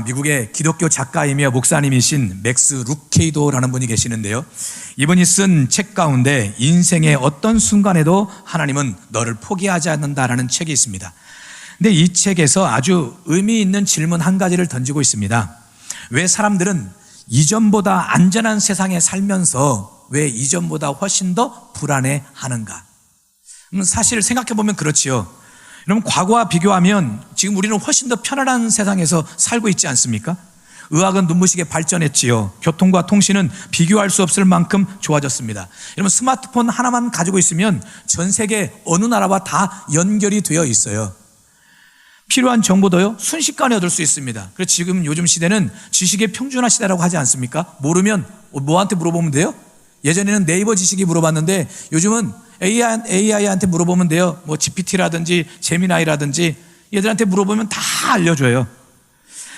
미국의 기독교 작가이며 목사님이신 맥스 루케이도라는 분이 계시는데요, 이분이 쓴 책 가운데 인생의 어떤 순간에도 하나님은 너를 포기하지 않는다라는 책이 있습니다. 근데 이 책에서 아주 의미 있는 질문 한 가지를 던지고 있습니다. 왜 사람들은 이전보다 안전한 세상에 살면서 왜 이전보다 훨씬 더 불안해하는가? 사실 생각해보면 그렇지요. 여러분, 과거와 비교하면 지금 우리는 훨씬 더 편안한 세상에서 살고 있지 않습니까? 의학은 눈부시게 발전했지요. 교통과 통신은 비교할 수 없을 만큼 좋아졌습니다. 여러분, 스마트폰 하나만 가지고 있으면 전 세계 어느 나라와 다 연결이 되어 있어요. 필요한 정보도요 순식간에 얻을 수 있습니다. 그래서 지금 요즘 시대는 지식의 평준화 시대라고 하지 않습니까? 모르면 뭐한테 물어보면 돼요? 예전에는 네이버 지식이 물어봤는데 요즘은 AI한테 물어보면 돼요. 뭐 GPT라든지 제미나이라든지 얘들한테 물어보면 다 알려줘요.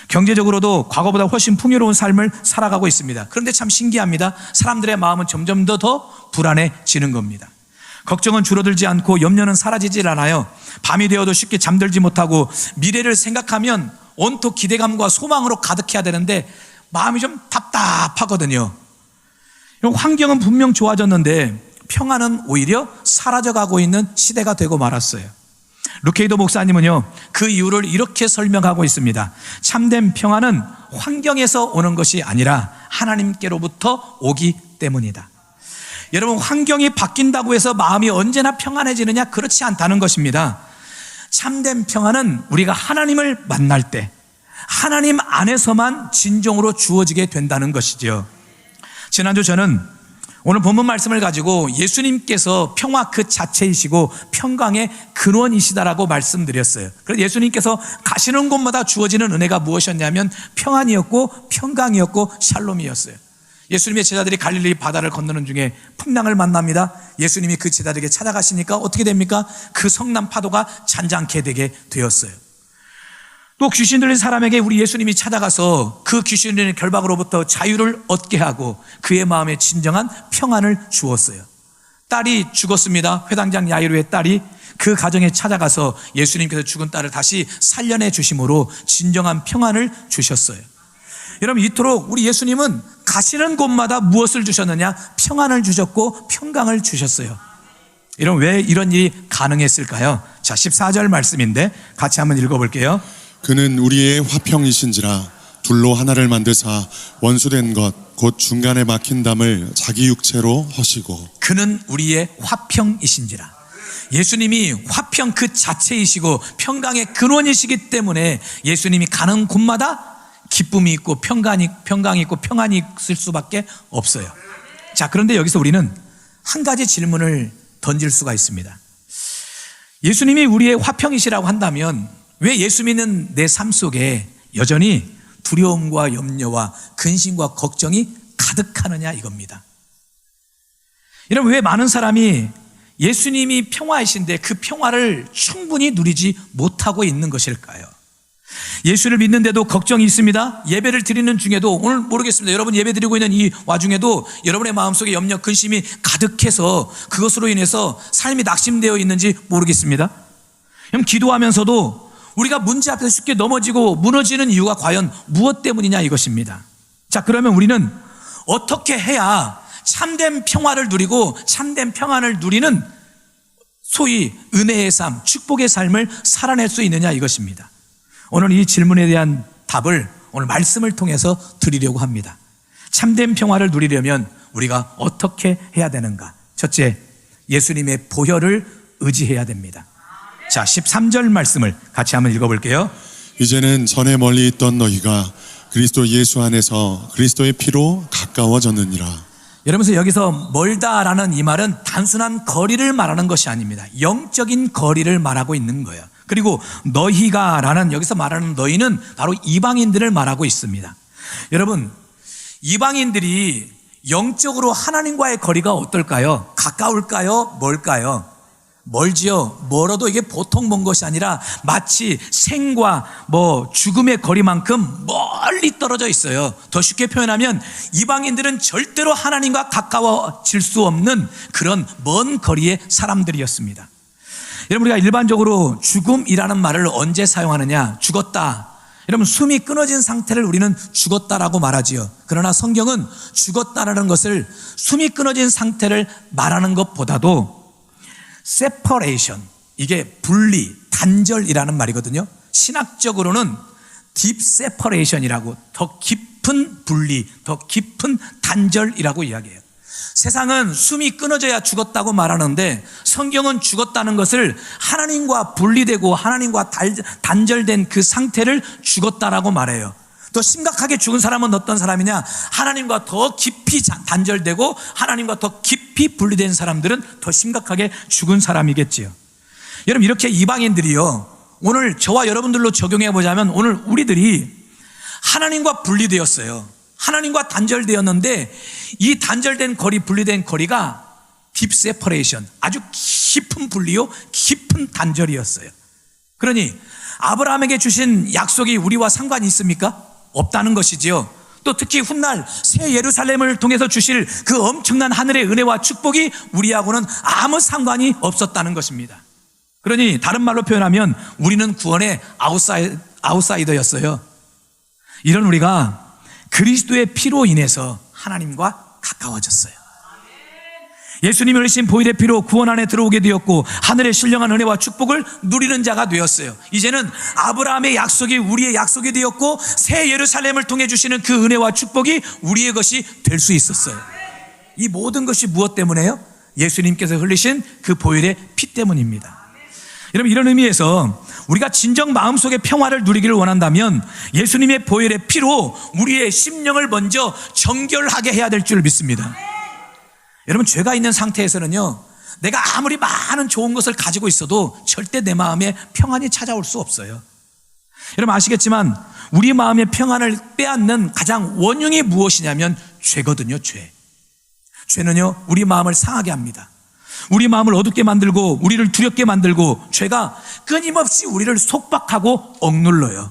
경제적으로도 과거보다 훨씬 풍요로운 삶을 살아가고 있습니다. 그런데 참 신기합니다. 사람들의 마음은 점점 더 불안해지는 겁니다. 걱정은 줄어들지 않고 염려는 사라지질 않아요. 밤이 되어도 쉽게 잠들지 못하고 미래를 생각하면 온통 기대감과 소망으로 가득해야 되는데 마음이 좀 답답하거든요. 환경은 분명 좋아졌는데 평안은 오히려 사라져가고 있는 시대가 되고 말았어요. 루케이도 목사님은요, 그 이유를 이렇게 설명하고 있습니다. 참된 평안은 환경에서 오는 것이 아니라 하나님께로부터 오기 때문이다. 여러분, 환경이 바뀐다고 해서 마음이 언제나 평안해지느냐? 그렇지 않다는 것입니다. 참된 평안은 우리가 하나님을 만날 때 하나님 안에서만 진정으로 주어지게 된다는 것이죠. 지난주 저는 오늘 본문 말씀을 가지고 예수님께서 평화 그 자체이시고 평강의 근원이시다라고 말씀드렸어요. 그래서 예수님께서 가시는 곳마다 주어지는 은혜가 무엇이었냐면 평안이었고 평강이었고 샬롬이었어요. 예수님의 제자들이 갈릴리 바다를 건너는 중에 풍랑을 만납니다. 예수님이 그 제자들에게 찾아가시니까 어떻게 됩니까? 그 성난 파도가 잔잔케 되게 되었어요. 또 귀신 들린 사람에게 우리 예수님이 찾아가서 그 귀신 들린 결박으로부터 자유를 얻게 하고 그의 마음에 진정한 평안을 주었어요. 딸이 죽었습니다. 회당장 야이로의 딸이 그 가정에 찾아가서 예수님께서 죽은 딸을 다시 살려내 주심으로 진정한 평안을 주셨어요. 여러분, 이토록 우리 예수님은 가시는 곳마다 무엇을 주셨느냐? 평안을 주셨고 평강을 주셨어요. 여러분, 왜 이런 일이 가능했을까요? 자, 14절 말씀인데 같이 한번 읽어볼게요. 그는 우리의 화평이신지라 둘로 하나를 만드사 원수된 것 곧 중간에 막힌 담을 자기 육체로 허시고. 그는 우리의 화평이신지라. 예수님이 화평 그 자체이시고 평강의 근원이시기 때문에 예수님이 가는 곳마다 기쁨이 있고 평강이 있고 평안이 있을 수밖에 없어요. 자, 그런데 여기서 우리는 한 가지 질문을 던질 수가 있습니다. 예수님이 우리의 화평이시라고 한다면 왜 예수 믿는 내 삶 속에 여전히 두려움과 염려와 근심과 걱정이 가득하느냐 이겁니다. 여러분, 왜 많은 사람이 예수님이 평화이신데 그 평화를 충분히 누리지 못하고 있는 것일까요? 예수를 믿는데도 걱정이 있습니다. 예배를 드리는 중에도, 오늘 모르겠습니다. 여러분 예배 드리고 있는 이 와중에도 여러분의 마음속에 염려, 근심이 가득해서 그것으로 인해서 삶이 낙심되어 있는지 모르겠습니다. 그럼 기도하면서도 우리가 문제 앞에서 쉽게 넘어지고 무너지는 이유가 과연 무엇 때문이냐 이것입니다. 자, 그러면 우리는 어떻게 해야 참된 평화를 누리고 참된 평안을 누리는 소위 은혜의 삶, 축복의 삶을 살아낼 수 있느냐 이것입니다. 오늘 이 질문에 대한 답을 오늘 말씀을 통해서 드리려고 합니다. 참된 평화를 누리려면 우리가 어떻게 해야 되는가? 첫째, 예수님의 보혈을 의지해야 됩니다. 자, 13절 말씀을 같이 한번 읽어볼게요. 이제는 전에 멀리 있던 너희가 그리스도 예수 안에서 그리스도의 피로 가까워졌느니라. 여러분, 여기서 멀다라는 이 말은 단순한 거리를 말하는 것이 아닙니다. 영적인 거리를 말하고 있는 거예요. 그리고 너희가 라는 여기서 말하는 너희는 바로 이방인들을 말하고 있습니다. 여러분, 이방인들이 영적으로 하나님과의 거리가 어떨까요? 가까울까요? 멀까요? 멀지요. 멀어도 이게 보통 먼 것이 아니라 마치 생과 죽음의 거리만큼 멀리 떨어져 있어요. 더 쉽게 표현하면 이방인들은 절대로 하나님과 가까워질 수 없는 그런 먼 거리의 사람들이었습니다. 여러분, 우리가 일반적으로 죽음이라는 말을 언제 사용하느냐? 죽었다. 여러분, 숨이 끊어진 상태를 우리는 죽었다라고 말하지요. 그러나 성경은 죽었다라는 것을 숨이 끊어진 상태를 말하는 것보다도 separation, 이게 분리, 단절이라는 말이거든요. 신학적으로는 deep separation이라고, 더 깊은 분리, 더 깊은 단절이라고 이야기해요. 세상은 숨이 끊어져야 죽었다고 말하는데 성경은 죽었다는 것을 하나님과 분리되고 하나님과 단절된 그 상태를 죽었다라고 말해요. 더 심각하게 죽은 사람은 어떤 사람이냐? 하나님과 더 깊이 단절되고 하나님과 더 깊이 분리된 사람들은 더 심각하게 죽은 사람이겠지요. 여러분, 이렇게 이방인들이요, 오늘 저와 여러분들로 적용해 보자면 오늘 우리들이 하나님과 분리되었어요. 하나님과 단절되었는데 이 단절된 거리, 분리된 거리가 deep separation, 아주 깊은 분리요, 깊은 단절이었어요. 그러니 아브라함에게 주신 약속이 우리와 상관이 있습니까? 없다는 것이지요. 또 특히 훗날 새 예루살렘을 통해서 주실 그 엄청난 하늘의 은혜와 축복이 우리하고는 아무 상관이 없었다는 것입니다. 그러니 다른 말로 표현하면 우리는 구원의 아웃사이더였어요. 이런 우리가 그리스도의 피로 인해서 하나님과 가까워졌어요. 예수님이 흘리신 보혈의 피로 구원 안에 들어오게 되었고 하늘의 신령한 은혜와 축복을 누리는 자가 되었어요. 이제는 아브라함의 약속이 우리의 약속이 되었고 새 예루살렘을 통해 주시는 그 은혜와 축복이 우리의 것이 될 수 있었어요. 이 모든 것이 무엇 때문에요? 예수님께서 흘리신 그 보혈의 피 때문입니다. 여러분, 이런 의미에서 우리가 진정 마음속의 평화를 누리기를 원한다면 예수님의 보혈의 피로 우리의 심령을 먼저 정결하게 해야 될 줄 믿습니다. 여러분, 죄가 있는 상태에서는요, 내가 아무리 많은 좋은 것을 가지고 있어도 절대 내 마음에 평안이 찾아올 수 없어요. 여러분 아시겠지만 우리 마음의 평안을 빼앗는 가장 원흉이 무엇이냐면 죄거든요. 죄는요, 우리 마음을 상하게 합니다. 우리 마음을 어둡게 만들고 우리를 두렵게 만들고 죄가 끊임없이 우리를 속박하고 억눌러요.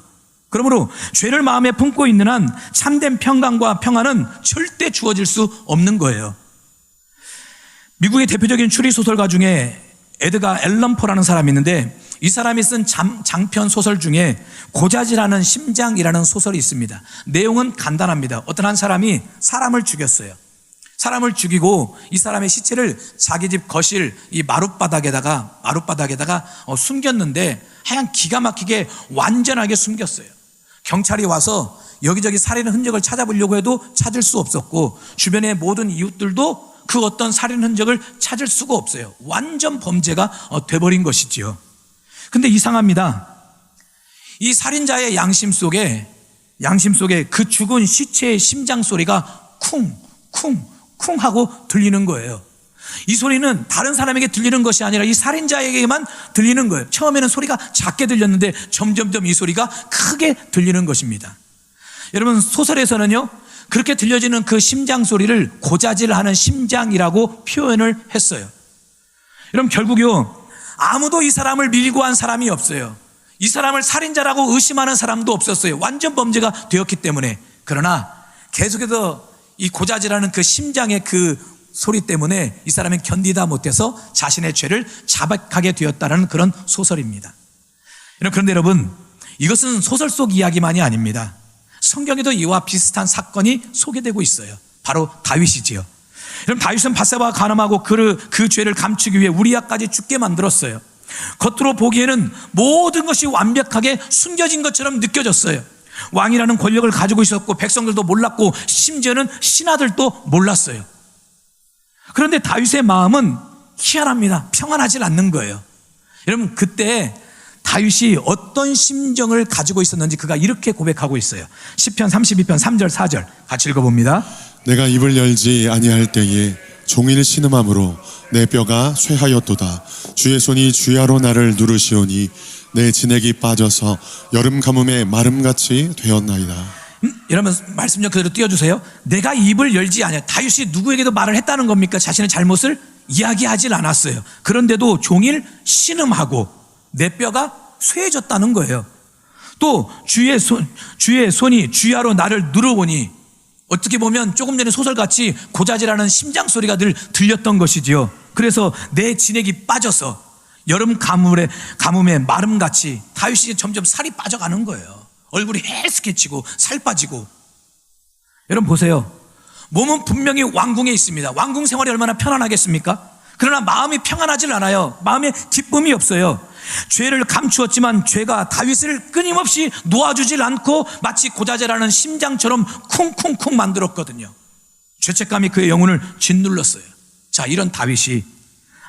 그러므로 죄를 마음에 품고 있는 한 참된 평강과 평안은 절대 주어질 수 없는 거예요. 미국의 대표적인 추리소설가 중에 에드가 앨런 포라는 사람이 있는데 이 사람이 쓴 장편 소설 중에 고자질하는 심장이라는 소설이 있습니다. 내용은 간단합니다. 어떤 한 사람이 사람을 죽였어요. 사람을 죽이고 이 사람의 시체를 자기 집 거실 이 마룻바닥에다가 숨겼는데 하여간 기가 막히게 완전하게 숨겼어요. 경찰이 와서 여기저기 살인 흔적을 찾아보려고 해도 찾을 수 없었고 주변의 모든 이웃들도 그 어떤 살인 흔적을 찾을 수가 없어요. 완전 범죄가 돼버린 것이지요. 근데 이상합니다. 이 살인자의 양심 속에 그 죽은 시체의 심장 소리가 쿵쿵 하고 들리는 거예요. 이 소리는 다른 사람에게 들리는 것이 아니라 이 살인자에게만 들리는 거예요. 처음에는 소리가 작게 들렸는데 점점점 이 소리가 크게 들리는 것입니다. 여러분, 소설에서는요, 그렇게 들려지는 그 심장 소리를 고자질하는 심장이라고 표현을 했어요. 여러분, 결국요, 아무도 이 사람을 밀고 한 사람이 없어요. 이 사람을 살인자라고 의심하는 사람도 없었어요. 완전 범죄가 되었기 때문에. 그러나 계속해서 이 고자질하는 그 심장의 그 소리 때문에 이 사람은 견디다 못해서 자신의 죄를 자백하게 되었다는 그런 소설입니다. 그런데 여러분, 이것은 소설 속 이야기만이 아닙니다. 성경에도 이와 비슷한 사건이 소개되고 있어요. 바로 다윗이지요. 여러분, 다윗은 밧세바가 간음하고 그 죄를 감추기 위해 우리아까지 죽게 만들었어요. 겉으로 보기에는 모든 것이 완벽하게 숨겨진 것처럼 느껴졌어요. 왕이라는 권력을 가지고 있었고 백성들도 몰랐고 심지어는 신하들도 몰랐어요. 그런데 다윗의 마음은 희한합니다. 평안하지 않는 거예요. 여러분, 그때 다윗이 어떤 심정을 가지고 있었는지 그가 이렇게 고백하고 있어요. 시편 32편 3절 4절 같이 읽어봅니다. 내가 입을 열지 아니할 때에 종일 신음함으로 내 뼈가 쇠하였도다. 주의 손이 주야로 나를 누르시오니 내 진액이 빠져서 여름 가뭄에 마름같이 되었나이다. 여러분, 말씀 좀 그대로 띄워주세요. 내가 입을 열지 아니하. 다윗이 누구에게도 말을 했다는 겁니까? 자신의 잘못을 이야기하지 않았어요. 그런데도 종일 신음하고 내 뼈가 쇠해졌다는 거예요. 또 주의 손이 주야로 나를 누르오니, 어떻게 보면 조금 전에 소설같이 고자질하는 심장 소리가 늘 들렸던 것이지요. 그래서 내 진액이 빠져서 여름 가뭄에 마름같이 다윗이 점점 살이 빠져가는 거예요. 얼굴이 헬스케치고 살 빠지고. 여러분 보세요. 몸은 분명히 왕궁에 있습니다. 왕궁 생활이 얼마나 편안하겠습니까? 그러나 마음이 평안하질 않아요. 마음에 기쁨이 없어요. 죄를 감추었지만 죄가 다윗을 끊임없이 놓아주질 않고 마치 고자질하는 심장처럼 쿵쿵쿵 만들었거든요. 죄책감이 그의 영혼을 짓눌렀어요. 자, 이런 다윗이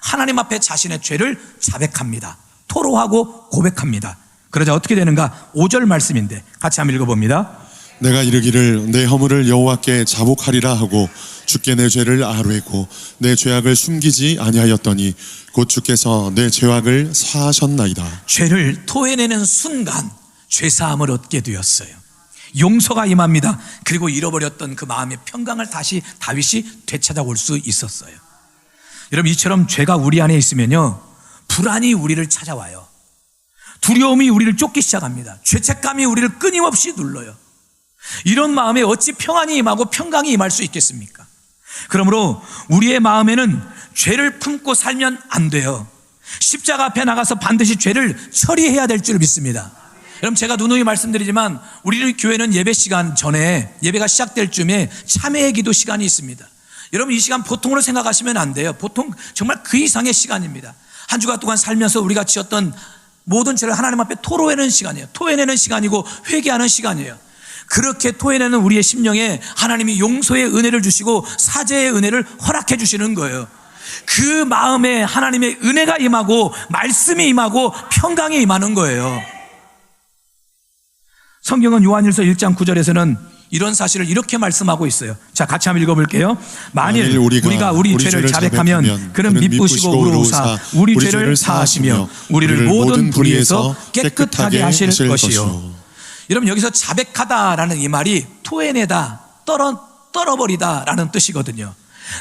하나님 앞에 자신의 죄를 자백합니다. 토로하고 고백합니다. 그러자 어떻게 되는가? 5절 말씀인데 같이 한번 읽어봅니다. 내가 이르기를 내 허물을 여호와께 자복하리라 하고 주께 내 죄를 아뢰고 내 죄악을 숨기지 아니하였더니 곧 주께서 내 죄악을 사하셨나이다. 죄를 토해내는 순간 죄사함을 얻게 되었어요. 용서가 임합니다. 그리고 잃어버렸던 그 마음의 평강을 다시 다윗이 되찾아올 수 있었어요. 여러분, 이처럼 죄가 우리 안에 있으면요, 불안이 우리를 찾아와요. 두려움이 우리를 쫓기 시작합니다. 죄책감이 우리를 끊임없이 눌러요. 이런 마음에 어찌 평안이 임하고 평강이 임할 수 있겠습니까? 그러므로 우리의 마음에는 죄를 품고 살면 안 돼요. 십자가 앞에 나가서 반드시 죄를 처리해야 될 줄 믿습니다. 여러분, 제가 누누이 말씀드리지만 우리 교회는 예배 시간 전에, 예배가 시작될 쯤에 참회의 기도 시간이 있습니다. 여러분, 이 시간 보통으로 생각하시면 안 돼요. 보통 정말 그 이상의 시간입니다. 한 주간 동안 살면서 우리가 지었던 모든 죄를 하나님 앞에 토로해내는 시간이에요. 토해내는 시간이고 회개하는 시간이에요. 그렇게 토해내는 우리의 심령에 하나님이 용서의 은혜를 주시고 사죄의 은혜를 허락해 주시는 거예요. 그 마음에 하나님의 은혜가 임하고 말씀이 임하고 평강이 임하는 거예요. 성경은 요한일서 1장 9절에서는 이런 사실을 이렇게 말씀하고 있어요. 자, 같이 한번 읽어볼게요. 만일 우리가 우리 죄를 자백하면 그는 미쁘시고 의로우사 우리 죄를 사하시며 우리를 모든 불의에서 깨끗하게 하실 것이요. 여러분, 여기서 자백하다라는 이 말이 토해내다, 떨어버리다 라는 뜻이거든요.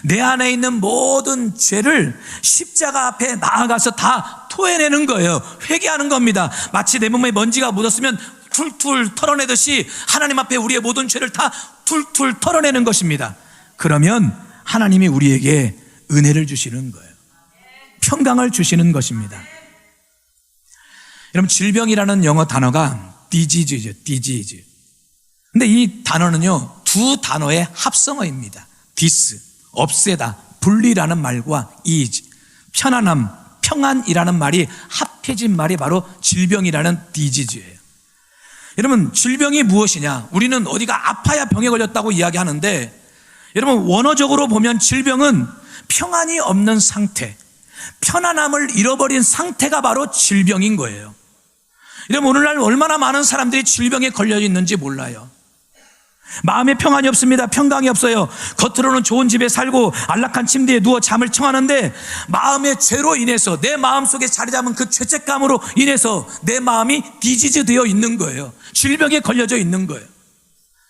내 안에 있는 모든 죄를 십자가 앞에 나아가서 다 토해내는 거예요. 회개하는 겁니다. 마치 내 몸에 먼지가 묻었으면 툴툴 털어내듯이 하나님 앞에 우리의 모든 죄를 다 툴툴 털어내는 것입니다. 그러면 하나님이 우리에게 은혜를 주시는 거예요. 평강을 주시는 것입니다. 여러분, 질병이라는 영어 단어가 disease죠. disease. 근데 이 단어는요, 두 단어의 합성어입니다. dis, 없애다, 분리라는 말과 ease, 편안함, 평안이라는 말이 합해진 말이 바로 질병이라는 disease예요. 여러분, 질병이 무엇이냐? 우리는 어디가 아파야 병에 걸렸다고 이야기하는데, 여러분, 원어적으로 보면 질병은 평안이 없는 상태, 편안함을 잃어버린 상태가 바로 질병인 거예요. 여러분, 오늘날 얼마나 많은 사람들이 질병에 걸려 있는지 몰라요. 마음에 평안이 없습니다. 평강이 없어요. 겉으로는 좋은 집에 살고 안락한 침대에 누워 잠을 청하는데 마음의 죄로 인해서, 내 마음속에 자리 잡은 그 죄책감으로 인해서 내 마음이 디지즈 되어 있는 거예요. 질병에 걸려져 있는 거예요.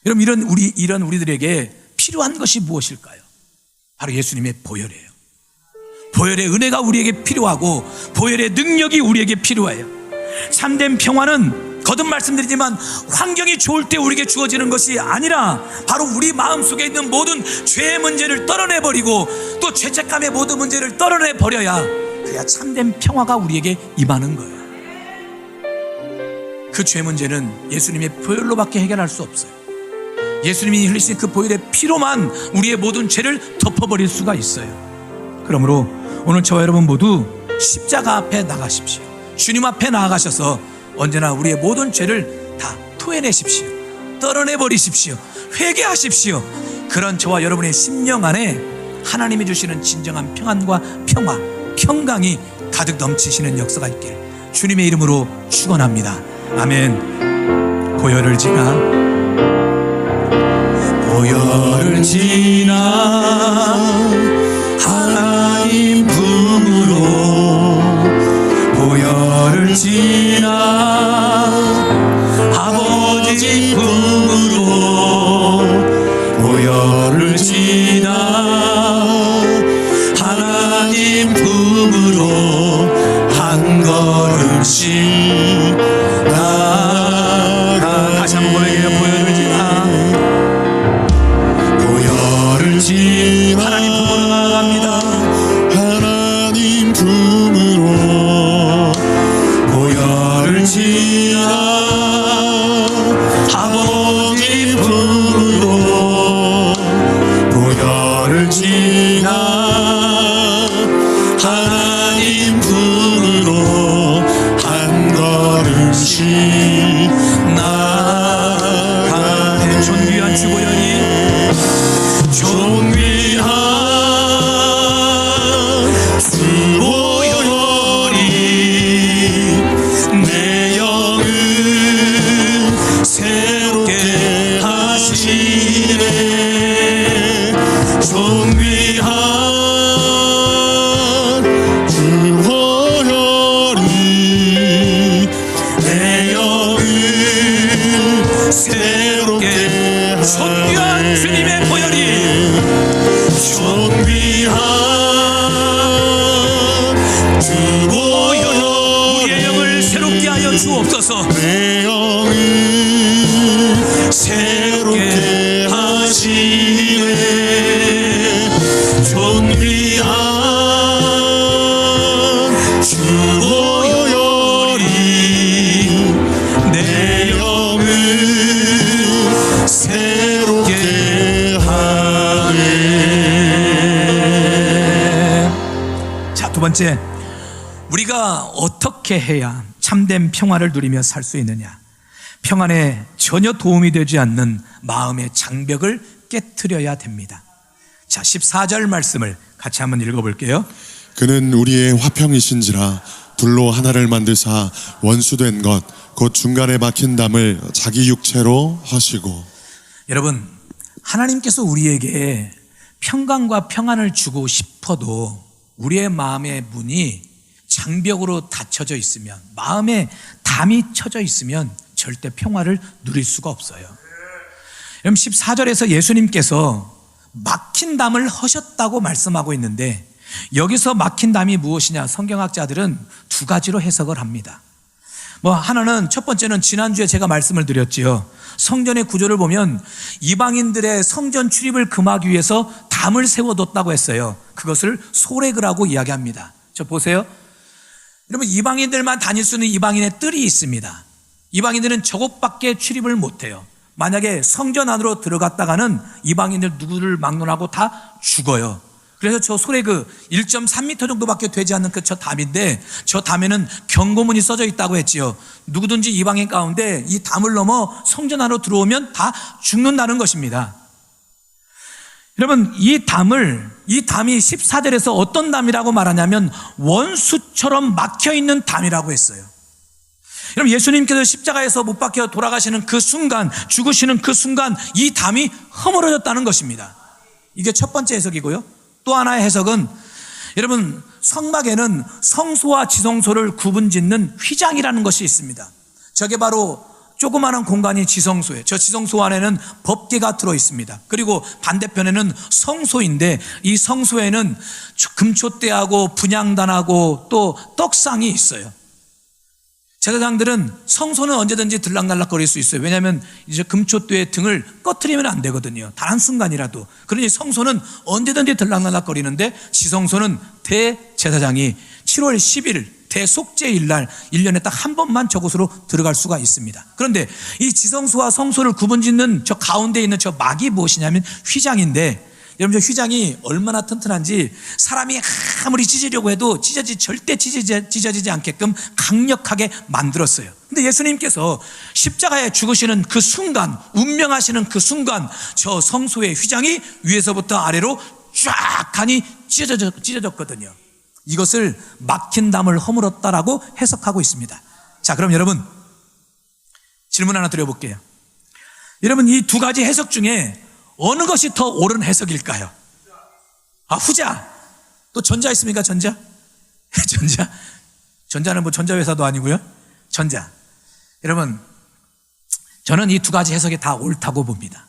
여러분, 이런 우리들에게 필요한 것이 무엇일까요? 바로 예수님의 보혈이에요. 보혈의 은혜가 우리에게 필요하고 보혈의 능력이 우리에게 필요해요. 참된 평화는 거듭 말씀드리지만 환경이 좋을 때 우리에게 주어지는 것이 아니라 바로 우리 마음속에 있는 모든 죄의 문제를 떨어내버리고 또 죄책감의 모든 문제를 떨어내버려야, 그래야 참된 평화가 우리에게 임하는 거예요. 그 죄 문제는 예수님의 보혈로밖에 해결할 수 없어요. 예수님이 흘리신 그 보혈의 피로만 우리의 모든 죄를 덮어버릴 수가 있어요. 그러므로 오늘 저와 여러분 모두 십자가 앞에 나가십시오. 주님 앞에 나아가셔서 언제나 우리의 모든 죄를 다 토해내십시오. 떨어내버리십시오. 회개하십시오. 그런 저와 여러분의 심령 안에 하나님이 주시는 진정한 평안과 평화, 평강이 가득 넘치시는 역사가 있길 주님의 이름으로 축원합니다. 아멘. 보혈을 지나 하나님 품으로, 보혈을 지나 아버지 품으로, 보혈을 지나 하나님 품으로 한 걸음씩 나아가. 다시 한번 고백해요. 보혈을 지나, 보혈을 지나 하나님 품으로 나아갑니다. 하나님 품으로 보혈을 지나 새롭게 존귀한 주님의 보혈이 존귀한 주 보혈 우리의 영을 새롭게 하여 주옵소서. 내 영을 새롭게 하시네. 존귀한 주 보혈이 내 영을 새롭게 하네. 자, 두 번째, 우리가 어떻게 해야 참된 평화를 누리며 살 수 있느냐? 평안에 전혀 도움이 되지 않는 마음의 장벽을 깨트려야 됩니다. 자, 14절 말씀을 같이 한번 읽어볼게요. 그는 우리의 화평이신지라 둘로 하나를 만드사 원수된 것 곧 중간에 막힌 담을 자기 육체로 하시고. 여러분, 하나님께서 우리에게 평강과 평안을 주고 싶어도 우리의 마음의 문이 장벽으로 닫혀져 있으면, 마음에 담이 쳐져 있으면 절대 평화를 누릴 수가 없어요. 여러분, 14절에서 예수님께서 막힌 담을 허셨다고 말씀하고 있는데, 여기서 막힌 담이 무엇이냐? 성경학자들은 두 가지로 해석을 합니다. 하나는, 첫 번째는 지난주에 제가 말씀을 드렸지요. 성전의 구조를 보면 이방인들의 성전 출입을 금하기 위해서 담을 세워뒀다고 했어요. 그것을 소래그라고 이야기합니다. 저 보세요. 여러분, 이방인들만 다닐 수 있는 이방인의 뜰이 있습니다. 이방인들은 저곳밖에 출입을 못해요. 만약에 성전 안으로 들어갔다가는 이방인들 누구를 막론하고 다 죽어요. 그래서 저 소래그 1.3m 정도밖에 되지 않는 저 담인데, 저 담에는 경고문이 써져 있다고 했지요. 누구든지 이방인 가운데 이 담을 넘어 성전 안으로 들어오면 다 죽는다는 것입니다. 여러분, 이 담이 14절에서 어떤 담이라고 말하냐면 원수처럼 막혀있는 담이라고 했어요. 여러분, 예수님께서 십자가에서 못 박혀 돌아가시는 그 순간, 죽으시는 그 순간 이 담이 허물어졌다는 것입니다. 이게 첫 번째 해석이고요. 또 하나의 해석은, 여러분, 성막에는 성소와 지성소를 구분짓는 휘장이라는 것이 있습니다. 저게 바로 조그마한 공간이 지성소예요. 저 지성소 안에는 법궤가 들어 있습니다. 그리고 반대편에는 성소인데, 이 성소에는 금촛대하고 분향단하고 또 떡상이 있어요. 제사장들은 성소는 언제든지 들락날락거릴 수 있어요. 왜냐하면 이제 금촛대의 등을 꺼트리면 안 되거든요. 단 한순간이라도. 그러니 성소는 언제든지 들락날락거리는데, 지성소는 대제사장이 7월 10일 대속죄일 날 1년에 딱 한 번만 저곳으로 들어갈 수가 있습니다. 그런데 이 지성소와 성소를 구분짓는 저 가운데 있는 저 막이 무엇이냐면 휘장인데, 여러분, 저 휘장이 얼마나 튼튼한지 사람이 아무리 찢으려고 해도 절대 찢어지지 않게끔 강력하게 만들었어요. 근데 예수님께서 십자가에 죽으시는 그 순간, 운명하시는 그 순간, 저 성소의 휘장이 위에서부터 아래로 쫙하니 찢어졌거든요. 이것을 막힌 담을 허물었다라고 해석하고 있습니다. 자, 그럼 여러분, 질문 하나 드려볼게요. 여러분, 이 두 가지 해석 중에 어느 것이 더 옳은 해석일까요? 후자. 또 전자 있습니까? 전자? 전자는 뭐 전자회사도 아니고요. 전자. 여러분, 저는 이 두 가지 해석이 다 옳다고 봅니다.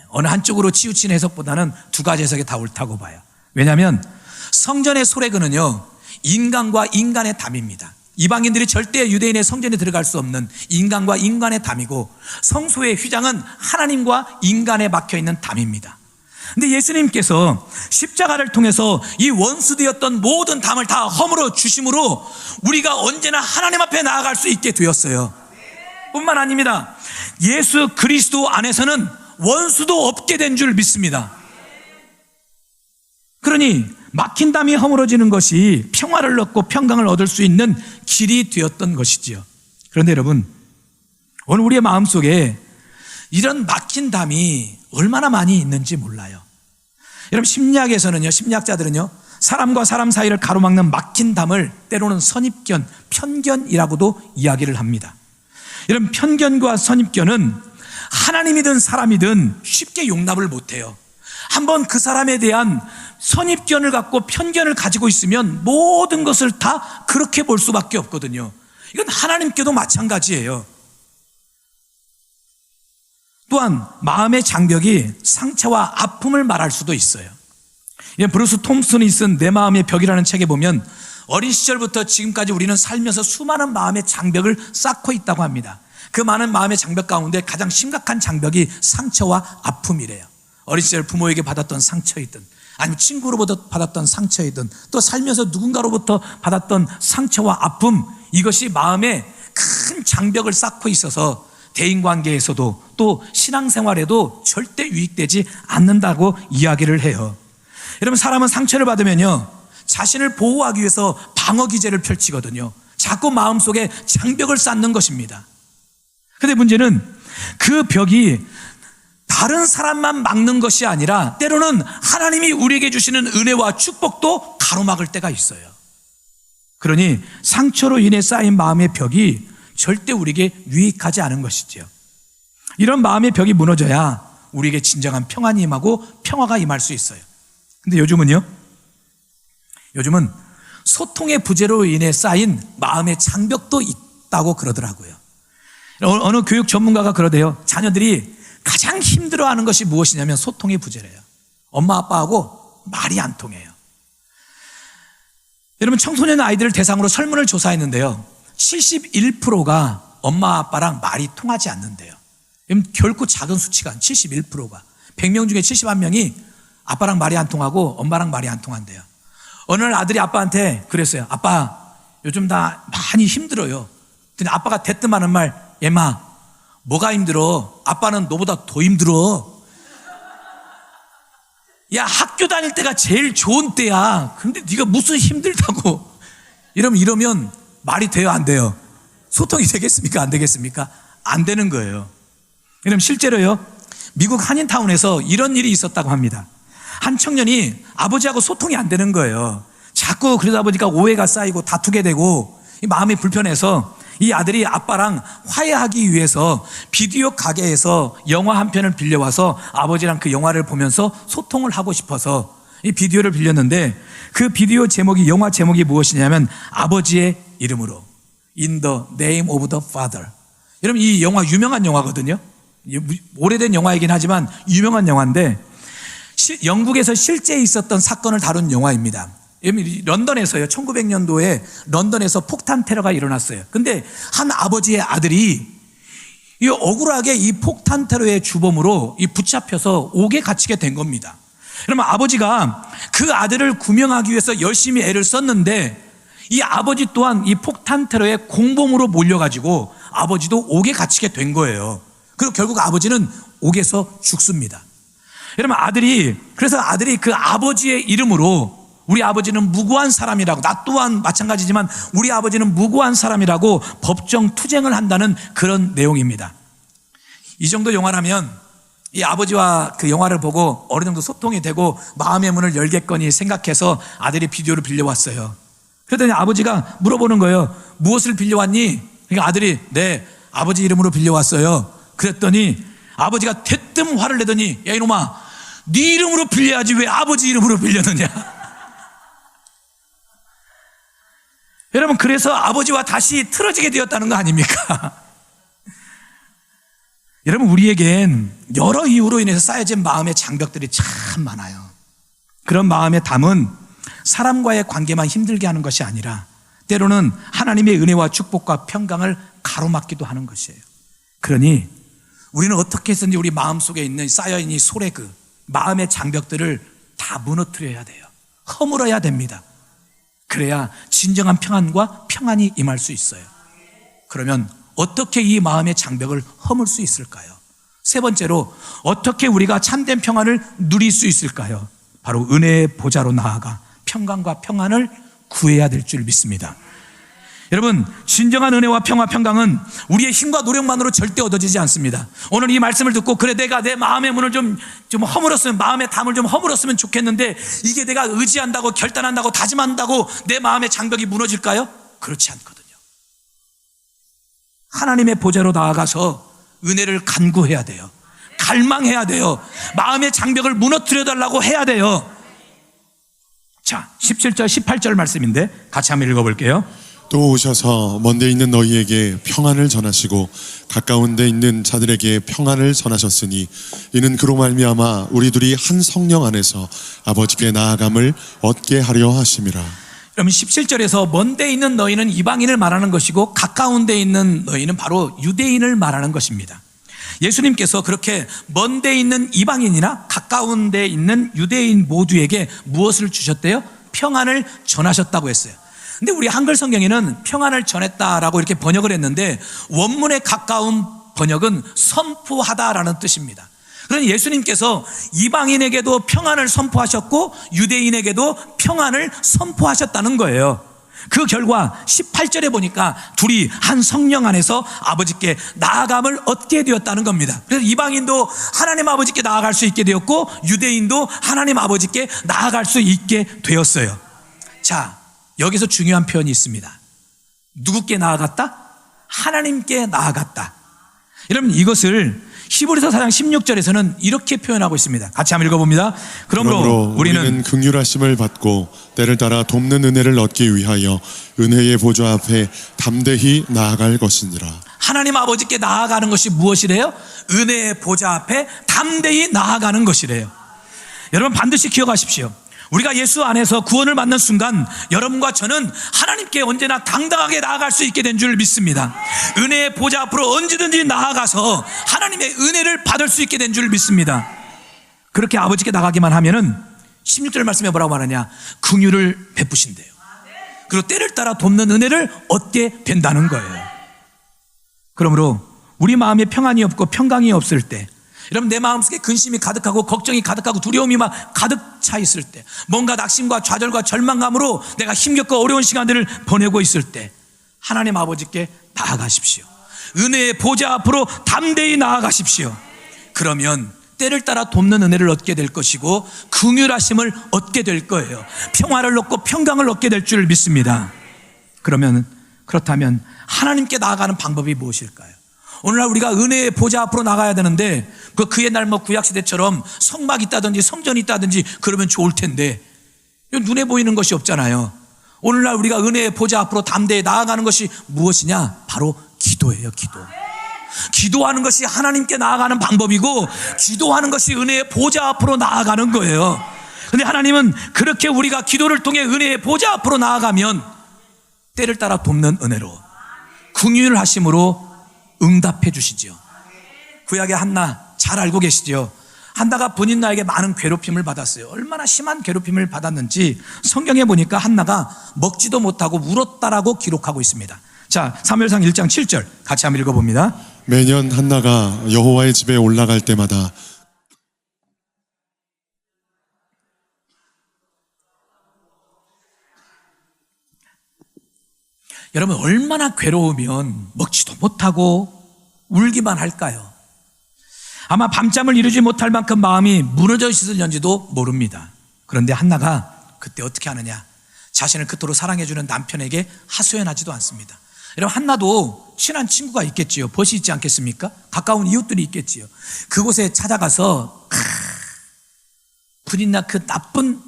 어느 한쪽으로 치우친 해석보다는 두 가지 해석이 다 옳다고 봐요. 왜냐하면 성전의 소래그는요, 인간과 인간의 담입니다. 이방인들이 절대 유대인의 성전에 들어갈 수 없는 인간과 인간의 담이고, 성소의 휘장은 하나님과 인간에 막혀있는 담입니다. 근데 예수님께서 십자가를 통해서 이 원수되었던 모든 담을 다 허물어 주심으로 우리가 언제나 하나님 앞에 나아갈 수 있게 되었어요. 뿐만 아닙니다. 예수 그리스도 안에서는 원수도 없게 된 줄 믿습니다. 그러니 막힌 담이 허물어지는 것이 평화를 얻고 평강을 얻을 수 있는 길이 되었던 것이지요. 그런데 여러분, 오늘 우리의 마음속에 이런 막힌 담이 얼마나 많이 있는지 몰라요. 여러분, 심리학에서는요, 심리학자들은요, 사람과 사람 사이를 가로막는 막힌 담을 때로는 선입견, 편견이라고도 이야기를 합니다. 여러분, 편견과 선입견은 하나님이든 사람이든 쉽게 용납을 못해요. 한번 그 사람에 대한 선입견을 갖고 편견을 가지고 있으면 모든 것을 다 그렇게 볼 수밖에 없거든요. 이건 하나님께도 마찬가지예요. 또한 마음의 장벽이 상처와 아픔을 말할 수도 있어요. 브루스 톰슨이 쓴 내 마음의 벽이라는 책에 보면 어린 시절부터 지금까지 우리는 살면서 수많은 마음의 장벽을 쌓고 있다고 합니다. 그 많은 마음의 장벽 가운데 가장 심각한 장벽이 상처와 아픔이래요. 어린 시절 부모에게 받았던 상처이든 아니면 친구로부터 받았던 상처이든 또 살면서 누군가로부터 받았던 상처와 아픔, 이것이 마음에 큰 장벽을 쌓고 있어서 대인관계에서도 또 신앙생활에도 절대 유익되지 않는다고 이야기를 해요. 여러분, 사람은 상처를 받으면요 자신을 보호하기 위해서 방어기제를 펼치거든요. 자꾸 마음속에 장벽을 쌓는 것입니다. 그런데 문제는 그 벽이 다른 사람만 막는 것이 아니라 때로는 하나님이 우리에게 주시는 은혜와 축복도 가로막을 때가 있어요. 그러니 상처로 인해 쌓인 마음의 벽이 절대 우리에게 유익하지 않은 것이지요. 이런 마음의 벽이 무너져야 우리에게 진정한 평안이 임하고 평화가 임할 수 있어요. 근데 요즘은 소통의 부재로 인해 쌓인 마음의 장벽도 있다고 그러더라고요. 어느 교육 전문가가 그러대요. 자녀들이 가장 힘들어하는 것이 무엇이냐면 소통의 부재래요. 엄마 아빠하고 말이 안 통해요. 여러분, 청소년 아이들을 대상으로 설문을 조사했는데요 71%가 엄마 아빠랑 말이 통하지 않는데요. 결코 작은 수치가 71%가 100명 중에 71명이 아빠랑 말이 안 통하고 엄마랑 말이 안 통한대요. 어느 날 아들이 아빠한테 그랬어요. 아빠, 요즘 나 많이 힘들어요. 근데 아빠가 대뜸 하는 말, 얘마, 뭐가 힘들어? 아빠는 너보다 더 힘들어. 야, 학교 다닐 때가 제일 좋은 때야. 근데 네가 무슨 힘들다고. 이러면 말이 돼요, 안 돼요? 소통이 되겠습니까? 안 되겠습니까? 안 되는 거예요. 그럼 실제로요, 미국 한인타운에서 이런 일이 있었다고 합니다. 한 청년이 아버지하고 소통이 안 되는 거예요. 자꾸 그러다 보니까 오해가 쌓이고 다투게 되고 마음이 불편해서 이 아들이 아빠랑 화해하기 위해서 비디오 가게에서 영화 한 편을 빌려와서 아버지랑 그 영화를 보면서 소통을 하고 싶어서 이 비디오를 빌렸는데 그 비디오 제목이, 영화 제목이 무엇이냐면 아버지의 이름으로, In the name of the Father. 여러분, 이 영화 유명한 영화거든요. 오래된 영화이긴 하지만 유명한 영화인데 영국에서 실제 있었던 사건을 다룬 영화입니다. 런던에서요, 1900년도에 런던에서 폭탄 테러가 일어났어요. 근데 한 아버지의 아들이 이 억울하게 이 폭탄 테러의 주범으로 붙잡혀서 옥에 갇히게 된 겁니다. 그러면 아버지가 그 아들을 구명하기 위해서 열심히 애를 썼는데 이 아버지 또한 이 폭탄 테러의 공범으로 몰려가지고 아버지도 옥에 갇히게 된 거예요. 그리고 결국 아버지는 옥에서 죽습니다. 여러분, 그래서 아들이 그 아버지의 이름으로, 우리 아버지는 무고한 사람이라고, 나 또한 마찬가지지만 우리 아버지는 무고한 사람이라고 법정 투쟁을 한다는 그런 내용입니다. 이 정도 영화라면 이 아버지와 그 영화를 보고 어느 정도 소통이 되고 마음의 문을 열겠거니 생각해서 아들이 비디오를 빌려왔어요. 그랬더니 아버지가 물어보는 거예요. 무엇을 빌려왔니? 그러니까 아들이, 네, 아버지 이름으로 빌려왔어요. 그랬더니 아버지가 대뜸 화를 내더니, 야 이놈아, 네 이름으로 빌려야지 왜 아버지 이름으로 빌렸느냐. 여러분, 그래서 아버지와 다시 틀어지게 되었다는 거 아닙니까? 여러분, 우리에겐 여러 이유로 인해서 쌓여진 마음의 장벽들이 참 많아요. 그런 마음의 담은 사람과의 관계만 힘들게 하는 것이 아니라 때로는 하나님의 은혜와 축복과 평강을 가로막기도 하는 것이에요. 그러니 우리는 어떻게 해서든지 우리 마음속에 있는 쌓여있는 이 소래그, 마음의 장벽들을 다 무너뜨려야 돼요. 허물어야 됩니다. 그래야 진정한 평안과 평안이 임할 수 있어요. 그러면 어떻게 이 마음의 장벽을 허물 수 있을까요? 세 번째로, 어떻게 우리가 참된 평안을 누릴 수 있을까요? 바로 은혜의 보좌로 나아가 평강과 평안을 구해야 될 줄 믿습니다. 여러분, 진정한 은혜와 평화, 평강은 우리의 힘과 노력만으로 절대 얻어지지 않습니다. 오늘 이 말씀을 듣고, 그래, 내가 내 마음의 문을 좀 허물었으면, 마음의 담을 좀 허물었으면 좋겠는데, 이게 내가 의지한다고, 결단한다고, 다짐한다고 내 마음의 장벽이 무너질까요? 그렇지 않거든요. 하나님의 보좌로 나아가서 은혜를 간구해야 돼요. 갈망해야 돼요. 마음의 장벽을 무너뜨려 달라고 해야 돼요. 자, 17절 18절 말씀인데 같이 한번 읽어볼게요. 또 오셔서 먼데 있는 너희에게 평안을 전하시고 가까운 데 있는 자들에게 평안을 전하셨으니 이는 그로 말미암아 우리 둘이 한 성령 안에서 아버지께 나아감을 얻게 하려 하심이라. 그러면 17절에서 먼데 있는 너희는 이방인을 말하는 것이고 가까운 데 있는 너희는 바로 유대인을 말하는 것입니다. 예수님께서 그렇게 먼데 있는 이방인이나 가까운 데 있는 유대인 모두에게 무엇을 주셨대요? 평안을 전하셨다고 했어요. 근데 우리 한글 성경에는 평안을 전했다라고 이렇게 번역을 했는데 원문에 가까운 번역은 선포하다라는 뜻입니다. 그러니 예수님께서 이방인에게도 평안을 선포하셨고 유대인에게도 평안을 선포하셨다는 거예요. 그 결과 18절에 보니까 둘이 한 성령 안에서 아버지께 나아감을 얻게 되었다는 겁니다. 그래서 이방인도 하나님 아버지께 나아갈 수 있게 되었고 유대인도 하나님 아버지께 나아갈 수 있게 되었어요. 자, 여기서 중요한 표현이 있습니다. 누구께 나아갔다? 하나님께 나아갔다. 여러분, 이것을 히브리서 4장 16절에서는 이렇게 표현하고 있습니다. 같이 한번 읽어봅니다. 그러므로 우리는 긍휼하심을 받고 때를 따라 돕는 은혜를 얻기 위하여 은혜의 보좌 앞에 담대히 나아갈 것이니라. 하나님 아버지께 나아가는 것이 무엇이래요? 은혜의 보좌 앞에 담대히 나아가는 것이래요. 여러분, 반드시 기억하십시오. 우리가 예수 안에서 구원을 받는 순간 여러분과 저는 하나님께 언제나 당당하게 나아갈 수 있게 된 줄 믿습니다. 은혜의 보좌 앞으로 언제든지 나아가서 하나님의 은혜를 받을 수 있게 된 줄 믿습니다. 그렇게 아버지께 나가기만 하면은 16절 말씀에 뭐라고 말하냐? 긍휼을 베푸신대요. 그리고 때를 따라 돕는 은혜를 얻게 된다는 거예요. 그러므로 우리 마음에 평안이 없고 평강이 없을 때, 여러분, 내 마음속에 근심이 가득하고 걱정이 가득하고 두려움이 막 가득 차 있을 때, 뭔가 낙심과 좌절과 절망감으로 내가 힘겹고 어려운 시간들을 보내고 있을 때 하나님 아버지께 나아가십시오. 은혜의 보좌 앞으로 담대히 나아가십시오. 그러면 때를 따라 돕는 은혜를 얻게 될 것이고 긍휼하심을 얻게 될 거예요. 평화를 얻고 평강을 얻게 될 줄 믿습니다. 그렇다면 하나님께 나아가는 방법이 무엇일까요? 오늘날 우리가 은혜의 보좌 앞으로 나가야 되는데 그 옛날 구약시대처럼 성막이 있다든지 성전이 있다든지 그러면 좋을 텐데 눈에 보이는 것이 없잖아요. 오늘날 우리가 은혜의 보좌 앞으로 담대히 나아가는 것이 무엇이냐? 바로 기도예요. 기도하는 것이 하나님께 나아가는 방법이고 기도하는 것이 은혜의 보좌 앞으로 나아가는 거예요. 근데 하나님은 그렇게 우리가 기도를 통해 은혜의 보좌 앞으로 나아가면 때를 따라 돕는 은혜로 긍휼을 하심으로 응답해 주시죠. 구약의 한나 잘 알고 계시죠? 한나가 분인나에게 많은 괴롭힘을 받았어요. 얼마나 심한 괴롭힘을 받았는지 성경에 보니까 한나가 먹지도 못하고 울었다라고 기록하고 있습니다. 자, 사무엘상 1장 7절 같이 한번 읽어봅니다. 매년 한나가 여호와의 집에 올라갈 때마다 여러분, 얼마나 괴로우면 먹지도 못하고 울기만 할까요? 아마 밤잠을 이루지 못할 만큼 마음이 무너져 있었는지도 모릅니다. 그런데 한나가 그때 어떻게 하느냐? 자신을 그토록 사랑해주는 남편에게 하소연하지도 않습니다. 여러분, 한나도 친한 친구가 있겠지요. 벗이 있지 않겠습니까? 가까운 이웃들이 있겠지요. 그곳에 찾아가서 분인나 그 나쁜,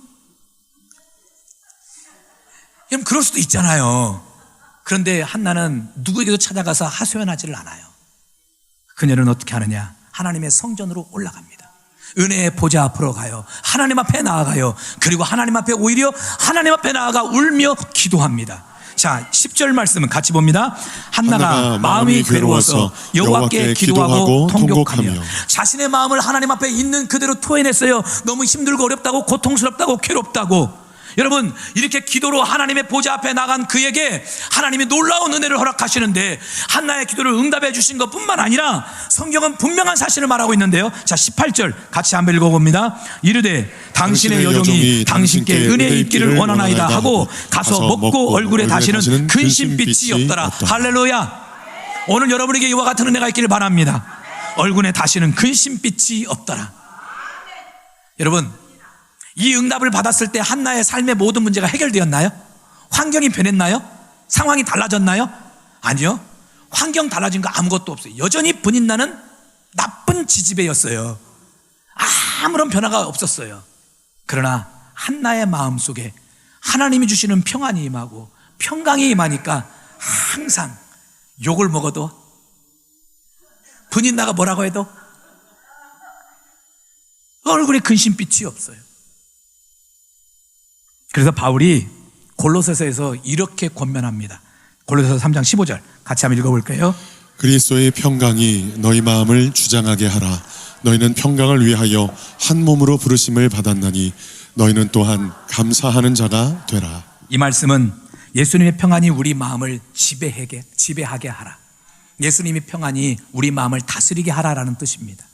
여러분, 그럴 수도 있잖아요. 그런데 한나는 누구에게도 찾아가서 하소연하지를 않아요. 그녀는 어떻게 하느냐? 하나님의 성전으로 올라갑니다. 은혜의 보좌 앞으로 가요. 하나님 앞에 나아가요. 그리고 하나님 앞에 오히려 하나님 앞에 나아가 울며 기도합니다. 자, 10절 말씀은 같이 봅니다. 한나가 마음이 괴로워서 여호와께 기도하고 통곡하며 자신의 마음을 하나님 앞에 있는 그대로 토해냈어요. 너무 힘들고 어렵다고, 고통스럽다고, 괴롭다고. 여러분, 이렇게 기도로 하나님의 보좌 앞에 나간 그에게 하나님이 놀라운 은혜를 허락하시는데 한나의 기도를 응답해 주신 것뿐만 아니라 성경은 분명한 사실을 말하고 있는데요. 자, 18절 같이 한번 읽어봅니다. 이르되 당신의 여종이 당신께 은혜 있기를 원하나이다 하고 가서 먹고 얼굴에 다시는 근심빛이 없더라. 할렐루야. 오늘 여러분에게 이와 같은 은혜가 있기를 바랍니다. 얼굴에 다시는 근심빛이 없더라. 여러분, 이 응답을 받았을 때 한나의 삶의 모든 문제가 해결되었나요? 환경이 변했나요? 상황이 달라졌나요? 아니요. 환경 달라진 거 아무것도 없어요. 여전히 분인나는 나쁜 지지배였어요. 아무런 변화가 없었어요. 그러나 한나의 마음속에 하나님이 주시는 평안이 임하고 평강이 임하니까 항상 욕을 먹어도, 분인 나가 뭐라고 해도 얼굴에 근심빛이 없어요. 그래서 바울이 골로새서에서 이렇게 권면합니다. 골로새서 3장 15절 같이 한번 읽어볼까요? 그리스도의 평강이 너희 마음을 주장하게 하라. 너희는 평강을 위하여 한 몸으로 부르심을 받았나니 너희는 또한 감사하는 자가 되라. 이 말씀은 예수님의 평안이 우리 마음을 지배하게 하라. 예수님의 평안이 우리 마음을 다스리게 하라라는 뜻입니다.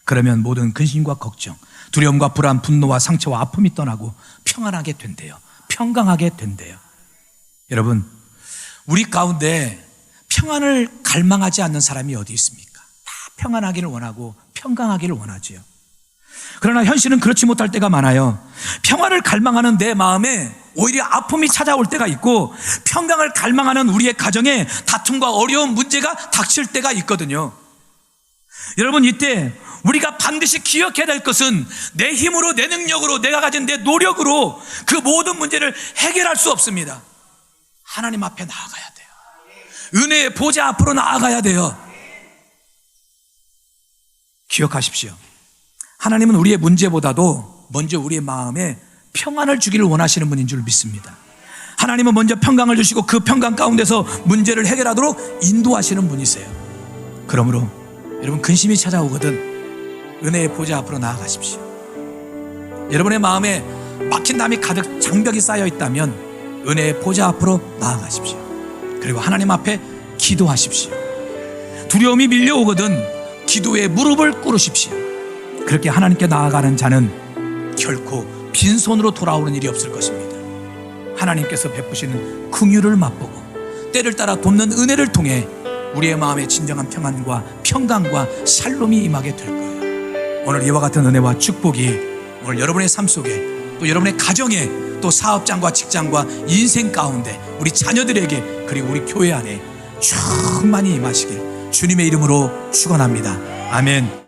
그러면 모든 근심과 걱정, 두려움과 불안, 분노와 상처와 아픔이 떠나고 평안하게 된대요. 평강하게 된대요. 여러분, 우리 가운데 평안을 갈망하지 않는 사람이 어디 있습니까? 다 평안하기를 원하고 평강하기를 원하지요. 그러나 현실은 그렇지 못할 때가 많아요. 평안을 갈망하는 내 마음에 오히려 아픔이 찾아올 때가 있고, 평강을 갈망하는 우리의 가정에 다툼과 어려운 문제가 닥칠 때가 있거든요. 여러분, 이때 우리가 반드시 기억해야 될 것은 내 힘으로, 내 능력으로, 내가 가진 내 노력으로 그 모든 문제를 해결할 수 없습니다. 하나님 앞에 나아가야 돼요. 은혜의 보좌 앞으로 나아가야 돼요. 기억하십시오. 하나님은 우리의 문제보다도 먼저 우리의 마음에 평안을 주기를 원하시는 분인 줄 믿습니다. 하나님은 먼저 평강을 주시고 그 평강 가운데서 문제를 해결하도록 인도하시는 분이세요. 그러므로 여러분, 근심이 찾아오거든 은혜의 보좌 앞으로 나아가십시오. 여러분의 마음에 막힌 담이 가득 장벽이 쌓여 있다면 은혜의 보좌 앞으로 나아가십시오. 그리고 하나님 앞에 기도하십시오. 두려움이 밀려오거든 기도에 무릎을 꿇으십시오. 그렇게 하나님께 나아가는 자는 결코 빈손으로 돌아오는 일이 없을 것입니다. 하나님께서 베푸시는 긍휼을 맛보고 때를 따라 돕는 은혜를 통해 우리의 마음에 진정한 평안과 평강과 샬롬이 임하게 될 거예요. 오늘 이와 같은 은혜와 축복이 오늘 여러분의 삶 속에, 또 여러분의 가정에, 또 사업장과 직장과 인생 가운데 우리 자녀들에게, 그리고 우리 교회 안에 충만히 임하시길 주님의 이름으로 축원합니다. 아멘.